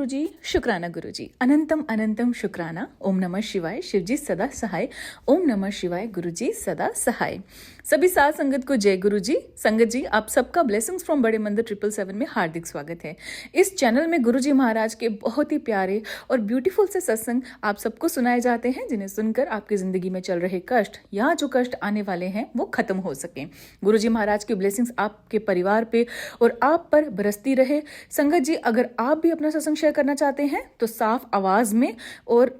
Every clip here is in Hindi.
गुरुजी, शुक्राना गुरुजी, अनंतम अनंतम शुक्राना। ओम नमः शिवाय, शिवजी सदा सहाय। ओम नमः शिवाय, गुरुजी सदा सहाय। सभी साथ संगत को जय गुरुजी। संगत जी, आप सबका ब्लेसिंग्स फ्रॉम बड़े मंदिर 777 में हार्दिक स्वागत है। इस चैनल में गुरुजी महाराज के बहुत ही प्यारे और ब्यूटीफुल से सत्संग आप सबको सुनाए जाते हैं, जिन्हें सुनकर आपकी जिंदगी में चल रहे कष्ट या जो कष्ट आने वाले हैं वो खत्म हो सकें। गुरुजी महाराज की ब्लेसिंग्स आपके परिवार पे और आप पर बरसती रहे। संगत जी, अगर आप भी अपना सत्संग शेयर करना चाहते हैं तो साफ आवाज में और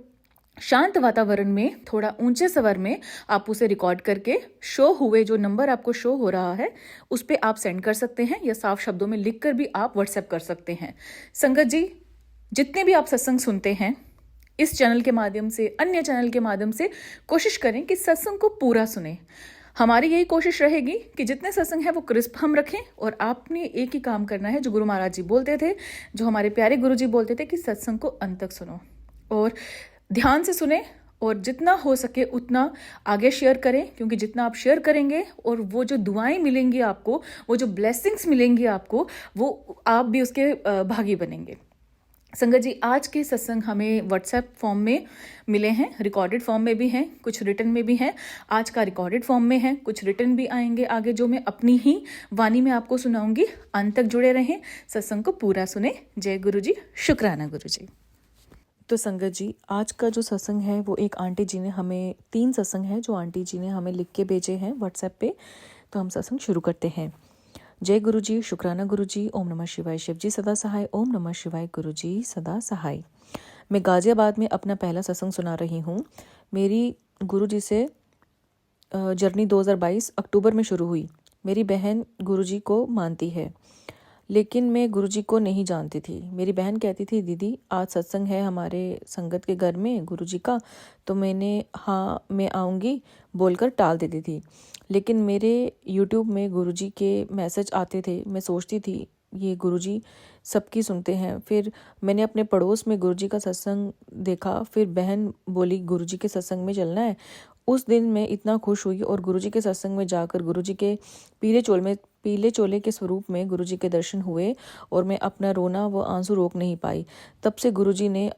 शांत वातावरण में थोड़ा ऊंचे स्वर में आप उसे रिकॉर्ड करके शो हुए जो नंबर आपको शो हो रहा है उस पे आप सेंड कर सकते हैं, या साफ शब्दों में लिखकर भी आप व्हाट्सएप कर सकते हैं। संगत जी, जितने भी आप सत्संग सुनते हैं इस चैनल के माध्यम से, अन्य चैनल के माध्यम से, कोशिश करें कि सत्संग को पूरा सुने। हमारी यही कोशिश रहेगी कि जितने सत्संग है वो क्रिस्प हम रखें, और आपने एक ही काम करना है जो गुरु महाराज जी बोलते थे, जो हमारे प्यारे गुरु जी बोलते थे कि सत्संग को अंत तक सुनो और ध्यान से सुने, और जितना हो सके उतना आगे शेयर करें, क्योंकि जितना आप शेयर करेंगे और वो जो दुआएं मिलेंगी आपको, वो जो ब्लेसिंग्स मिलेंगी आपको, वो आप भी उसके भागी बनेंगे। संगत जी, आज के सत्संग हमें व्हाट्सएप फॉर्म में मिले हैं, रिकॉर्डेड फॉर्म में भी हैं, कुछ रिटन में भी हैं। आज का रिकॉर्डेड फॉर्म में है, कुछ रिटन भी आएंगे आगे, जो मैं अपनी ही वाणी में आपको सुनाऊंगी। अंत तक जुड़े रहें, सत्संग को पूरा सुने। जय गुरु जी, शुक्राना गुरु जी। तो संगत जी, आज का जो सत्संग है वो एक आंटी जी ने हमें, 3 सत्संग है जो आंटी जी ने हमें लिख के भेजे हैं व्हाट्सएप पे। तो हम सत्संग शुरू करते हैं। जय गुरु जी, शुक्राना गुरु जी। ओम नमः शिवाय, शिव जी सदा सहाय। ओम नमः शिवाय, गुरु जी सदा सहाय। मैं गाजियाबाद में अपना पहला सत्संग सुना रही हूँ। मेरी गुरु जी से जर्नी 2022 अक्टूबर में शुरू हुई। मेरी बहन गुरु जी को मानती है, लेकिन मैं गुरुजी को नहीं जानती थी। मेरी बहन कहती थी, दीदी आज सत्संग है हमारे संगत के घर में गुरुजी का, तो मैंने हाँ मैं आऊँगी बोलकर टाल देती थी। लेकिन मेरे यूट्यूब में गुरुजी के मैसेज आते थे, मैं सोचती थी ये गुरुजी सबकी सुनते हैं। फिर मैंने अपने पड़ोस में गुरुजी का सत्संग देखा, फिर बहन बोली गुरुजी के सत्संग में चलना है। उस दिन मैं इतना खुश हुई और गुरुजी के सत्संग में जाकर गुरुजी के पीले चोले के स्वरूप में गुरुजी के दर्शन हुए, और मैं अपना रोना व आंसू रोक नहीं पाई। तब से गुरुजी ने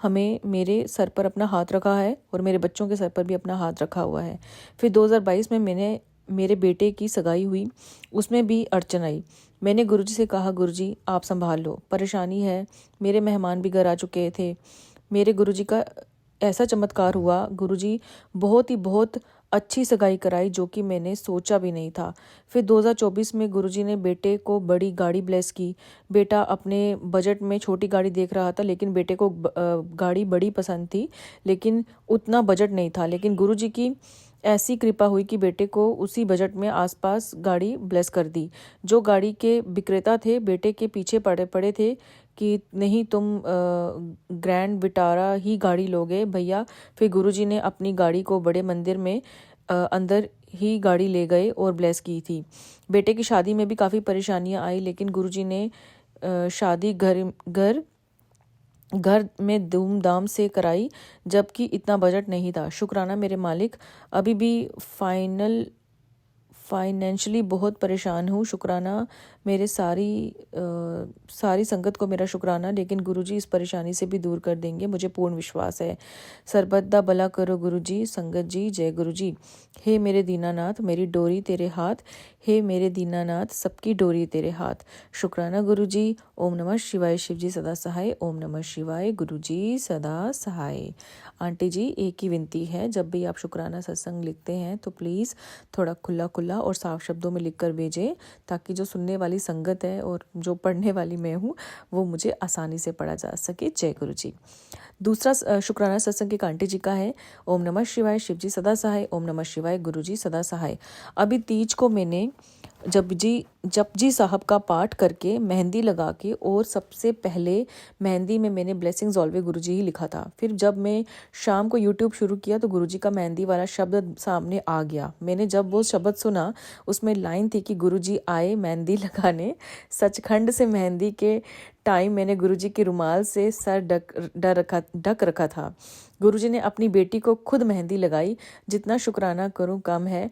हमें मेरे सर पर अपना हाथ रखा है, और मेरे बच्चों के सर पर भी अपना हाथ रखा हुआ है। फिर 2022 में मेरे बेटे की सगाई हुई, उसमें भी अड़चन आई। मैंने गुरुजी से कहा, गुरुजी आप संभाल लो, परेशानी है। मेरे मेहमान भी घर आ चुके थे। मेरे गुरुजी का ऐसा चमत्कार हुआ, गुरुजी बहुत अच्छी सगाई कराई, जो कि मैंने सोचा भी नहीं था। फिर 2024 में गुरुजी ने बेटे को बड़ी गाड़ी ब्लेस की। बेटा अपने बजट में छोटी गाड़ी देख रहा था, लेकिन बेटे को गाड़ी बड़ी पसंद थी, लेकिन उतना बजट नहीं था। लेकिन गुरुजी की ऐसी कृपा हुई कि बेटे को उसी बजट में आसपास गाड़ी ब्लेस कर दी। जो गाड़ी के विक्रेता थे बेटे के पीछे पड़े थे कि नहीं तुम ग्रैंड विटारा ही गाड़ी लोगे भैया। फिर गुरुजी ने अपनी गाड़ी को बड़े मंदिर में अंदर ही गाड़ी ले गए और ब्लेस की थी। बेटे की शादी में भी काफ़ी परेशानियां आई, लेकिन गुरुजी ने शादी घर में धूमधाम से कराई, जबकि इतना बजट नहीं था। शुक्राना मेरे मालिक। अभी भी फाइनेंशियली बहुत परेशान हूँ। शुक्राना मेरे सारी संगत को मेरा शुक्राना, लेकिन गुरुजी इस परेशानी से भी दूर कर देंगे, मुझे पूर्ण विश्वास है। सरबत्दा भला करो गुरुजी। संगत जी, जय गुरुजी। हे मेरे दीनानाथ, मेरी डोरी तेरे हाथ। हे मेरे दीनानाथ, सबकी डोरी तेरे हाथ। शुक्राना गुरुजी। ओम नमः शिवाय, शिव जी सदा सहाय। ओम नमः शिवाय, गुरुजी सदा सहाय। आंटी जी, एक ही विनती है, जब भी आप शुक्राना सत्संग लिखते हैं तो प्लीज़ थोड़ा खुला और साफ शब्दों में लिखकर भेजें, ताकि जो सुनने वाली संगत है और जो पढ़ने वाली मैं हूँ वो मुझे आसानी से पढ़ा जा सके। जय गुरु जी। दूसरा शुक्राना सत्संग एक आंटी जी का है। ओम नमः शिवाय, शिव जी सदा सहाय। ओम नमः शिवाय, गुरु जी सदा सहाय। अभी तीज को मैंने जपजी साहब का पाठ करके मेहंदी लगा के, और सबसे पहले मेहंदी में मैंने ब्लेसिंग्स ऑलवे गुरुजी ही लिखा था। फिर जब मैं शाम को यूट्यूब शुरू किया तो गुरुजी का मेहंदी वाला शब्द सामने आ गया। मैंने जब वो शब्द सुना, उसमें लाइन थी कि गुरुजी आए मेहंदी लगाने। सचखंड से मेहंदी के टाइम मैंने गुरुजी के रुमाल से सर ढक रखा था। गुरुजी ने अपनी बेटी को खुद मेहंदी लगाई। जितना शुक्राना करूं कम है।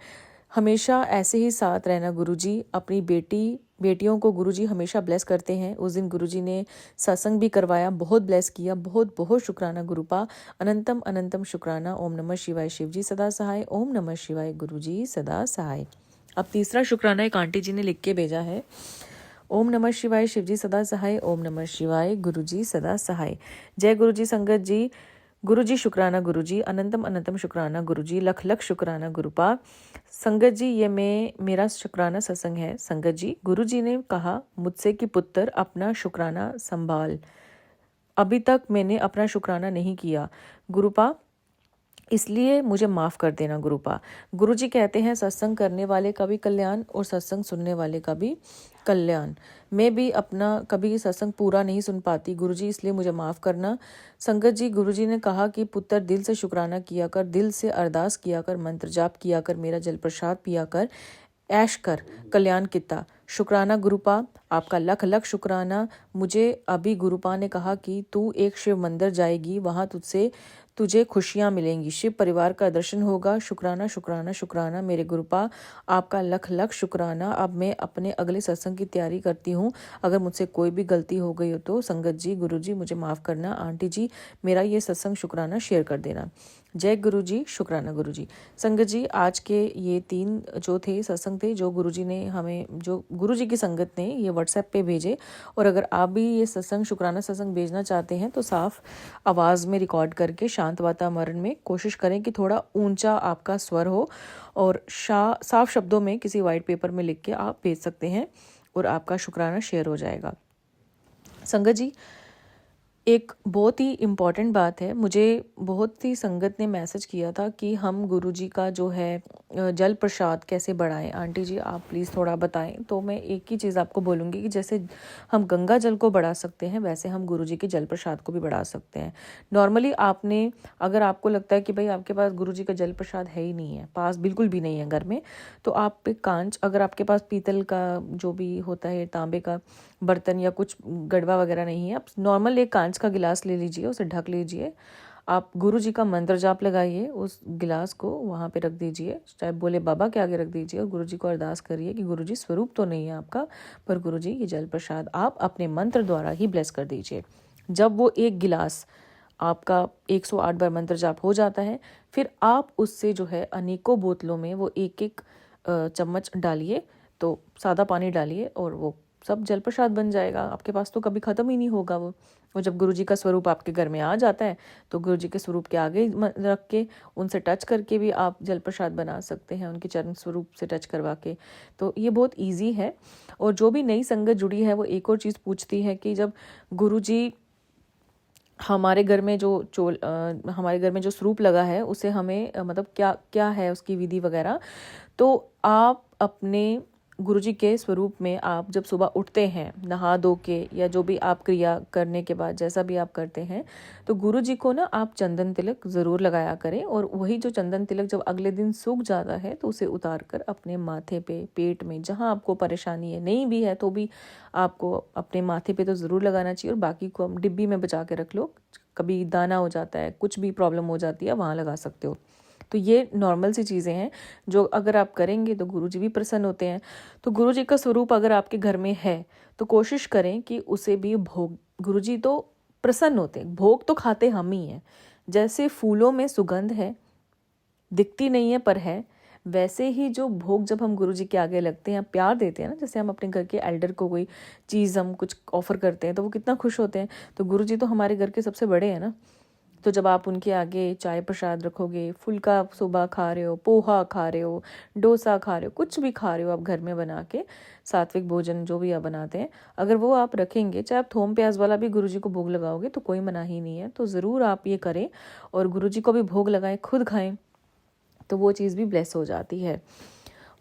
हमेशा ऐसे ही साथ रहना गुरुजी। अपनी बेटी बेटियों को गुरुजी हमेशा ब्लेस करते हैं। उस दिन गुरुजी ने सत्संग भी करवाया, बहुत ब्लेस किया। बहुत बहुत शुक्राना गुरुपा, अनंतम अनंतम शुक्राना। ओम नमः शिवाय शिवजी सदा सहाय। ओम नमः शिवाय गुरुजी सदा सहाय। अब तीसरा शुक्राना एक आंटी जी ने लिख के भेजा है। ओम नमः शिवाय शिवजी सदा सहाय। ओम नमः शिवाय गुरुजी सदा सहाय। जय गुरुजी संगत जी। गुरुजी शुक्राना गुरुजी, अनंतम अनंतम शुक्राना गुरुजी, लख लख शुक्राना गुरुपा। संगत जी ये मेरा शुक्राना सत्संग है। संगत जी, गुरुजी ने कहा मुझसे कि पुत्र अपना शुक्राना संभाल। अभी तक मैंने अपना शुक्राना नहीं किया गुरुपा, इसलिए मुझे माफ़ कर देना गुरुपा। गुरुजी कहते हैं सत्संग करने वाले का भी कल्याण और सत्संग सुनने वाले का भी कल्याण। मैं भी अपना कभी सत्संग पूरा नहीं सुन पाती गुरुजी, इसलिए मुझे माफ़ करना। संगत जी, गुरुजी ने कहा कि पुत्र दिल से शुक्राना किया कर, दिल से अरदास किया कर, मंत्र जाप किया कर, मेरा जल प्रसाद पिया कर, ऐश कर, कल्याण किता। शुक्राना गुरुपा, आपका लख लख शुक्राना। मुझे अभी गुरुपा ने कहा कि तू एक शिव मंदिर जाएगी, वहाँ तुझे खुशियाँ मिलेंगी, शिव परिवार का दर्शन होगा। शुक्राना शुक्राना शुक्राना मेरे गुरुपा, आपका लख लख शुक्राना। अब मैं अपने अगले सत्संग की तैयारी करती हूँ। अगर मुझसे कोई भी गलती हो गई हो तो संगत जी, गुरुजी मुझे माफ़ करना। आंटी जी, मेरा ये सत्संग शुक्राना शेयर कर देना। जय गुरुजी, शुक्राना गुरुजी। संगत जी, आज के ये 3 जो थे सत्संग थे, जो गुरुजी ने हमें, जो गुरुजी की संगत ने ये व्हाट्सएप पे भेजे। और अगर आप भी ये सत्संग शुक्राना सत्संग भेजना चाहते हैं तो साफ आवाज़ में रिकॉर्ड करके शांत वातावरण में कोशिश करें कि थोड़ा ऊंचा आपका स्वर हो, और साफ शब्दों में किसी वाइट पेपर में लिख के आप भेज सकते हैं और आपका शुक्राना शेयर हो जाएगा। संगत जी, एक बहुत ही इम्पॉर्टेंट बात है, मुझे बहुत ही संगत ने मैसेज किया था कि हम गुरुजी का जो है जल प्रसाद कैसे बढ़ाएं। आंटी जी, आप प्लीज़ थोड़ा बताएं। तो मैं एक ही चीज़ आपको बोलूँगी कि जैसे हम गंगा जल को बढ़ा सकते हैं, वैसे हम गुरुजी के जल प्रसाद को भी बढ़ा सकते हैं। नॉर्मली आपने, अगर आपको लगता है कि भाई आपके पास गुरुजी का जल प्रसाद है ही नहीं है, पास बिल्कुल भी नहीं है घर में, तो आप एक कांच, अगर आपके पास पीतल का जो भी होता है, तांबे का बर्तन या कुछ गड़वा वगैरह नहीं है, आप नॉर्मल एक कांच का गिलास ले लीजिए, उसे ढक लीजिए। आप गुरु जी का मंत्र जाप लगाइए, उस गिलास को वहाँ पे रख दीजिए, चाहे बोले बाबा के आगे रख दीजिए, और गुरु जी को अरदास करिए कि गुरु जी, स्वरूप तो नहीं है आपका, पर गुरु जी ये जल प्रसाद आप अपने मंत्र द्वारा ही ब्लेस कर दीजिए। जब वो एक गिलास आपका 108 बार मंत्र जाप हो जाता है, फिर आप उससे जो है अनेकों बोतलों में वो एक एक चम्मच डालिए, तो सादा पानी डालिए, और वो सब जल प्रसाद बन जाएगा। आपके पास तो कभी ख़त्म ही नहीं होगा वो जब गुरुजी का स्वरूप आपके घर में आ जाता है, तो गुरुजी के स्वरूप के आगे रख के, उनसे टच करके भी आप जल प्रसाद बना सकते हैं, उनके चरण स्वरूप से टच करवा के। तो ये बहुत ईजी है। और जो भी नई संगत जुड़ी है वो एक और चीज़ पूछती है कि जब गुरुजी हमारे घर में हमारे घर में जो स्वरूप लगा है, उसे हमें मतलब क्या क्या है उसकी विधि वगैरह। तो आप अपने गुरुजी के स्वरूप में, आप जब सुबह उठते हैं नहा धो के, या जो भी आप क्रिया करने के बाद जैसा भी आप करते हैं, तो गुरुजी को ना आप चंदन तिलक ज़रूर लगाया करें। और वही जो चंदन तिलक जब अगले दिन सूख जाता है, तो उसे उतार कर अपने माथे पे, पेट में, जहाँ आपको परेशानी है, नहीं भी है तो भी आपको अपने माथे पे तो ज़रूर लगाना चाहिए, और बाकी को हम डिब्बी में बचा के रख लो। कभी दाना हो जाता है, कुछ भी प्रॉब्लम हो जाती है, वहाँ लगा सकते हो। तो ये नॉर्मल सी चीज़ें हैं जो अगर आप करेंगे तो गुरुजी भी प्रसन्न होते हैं। तो गुरुजी का स्वरूप अगर आपके घर में है तो कोशिश करें कि उसे भी भोग, गुरुजी तो प्रसन्न होते हैं, भोग तो खाते हम ही हैं। जैसे फूलों में सुगंध है, दिखती नहीं है पर है, वैसे ही जो भोग जब हम गुरुजी के आगे लगते हैं, प्यार देते हैं ना, जैसे हम अपने घर के एल्डर को कोई चीज़ हम कुछ ऑफर करते हैं तो वो कितना खुश होते हैं। तो गुरुजी तो हमारे घर के सबसे बड़े हैं ना। तो जब आप उनके आगे चाय प्रसाद रखोगे, फुल्का सुबह खा रहे हो, पोहा खा रहे हो, डोसा खा रहे हो, कुछ भी खा रहे हो आप घर में बना के, सात्विक भोजन जो भी आप बनाते हैं, अगर वो आप रखेंगे, चाहे आप थोम प्याज वाला भी गुरुजी को भोग लगाओगे तो कोई मना ही नहीं है। तो ज़रूर आप ये करें और गुरुजी को भी भोग लगाएं, खुद खाएं, तो वो चीज़ भी ब्लेस हो जाती है।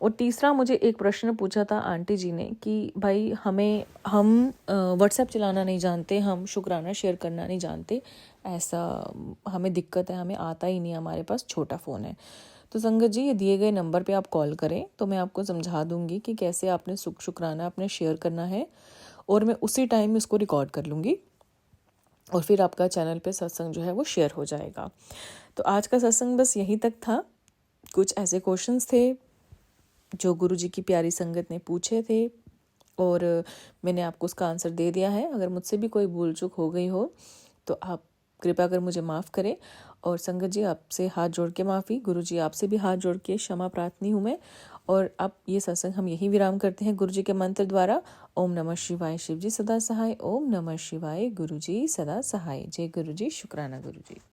और तीसरा, मुझे एक प्रश्न पूछा था आंटी जी ने कि भाई हम व्हाट्सएप चलाना नहीं जानते, हम शुक्राना शेयर करना नहीं जानते, ऐसा हमें दिक्कत है, हमें आता ही नहीं, हमारे पास छोटा फ़ोन है। तो संगत जी, ये दिए गए नंबर पे आप कॉल करें तो मैं आपको समझा दूंगी कि कैसे आपने शुक्राना अपने शेयर करना है, और मैं उसी टाइम इसको रिकॉर्ड कर लूँगी, और फिर आपका चैनल पे सत्संग जो है वो शेयर हो जाएगा। तो आज का सत्संग बस यहीं तक था। कुछ ऐसे क्वेश्चंस थे जो गुरुजी की प्यारी संगत ने पूछे थे, और मैंने आपको उसका आंसर दे दिया है। अगर मुझसे भी कोई भूल चूक हो गई हो तो आप कृपया कर मुझे माफ़ करें। और संगत जी, आपसे हाथ जोड़ के माफ़ी, गुरु जी आपसे भी हाथ जोड़ के क्षमा प्रार्थनी हूँ मैं। और अब ये सत्संग हम यही विराम करते हैं गुरु जी के मंत्र द्वारा। ओम नमः शिवाय, शिव जी सदा सहाय। ओम नमः शिवाय, गुरु जी सदा सहाय। जय गुरु जी, शुक्राना गुरु जी।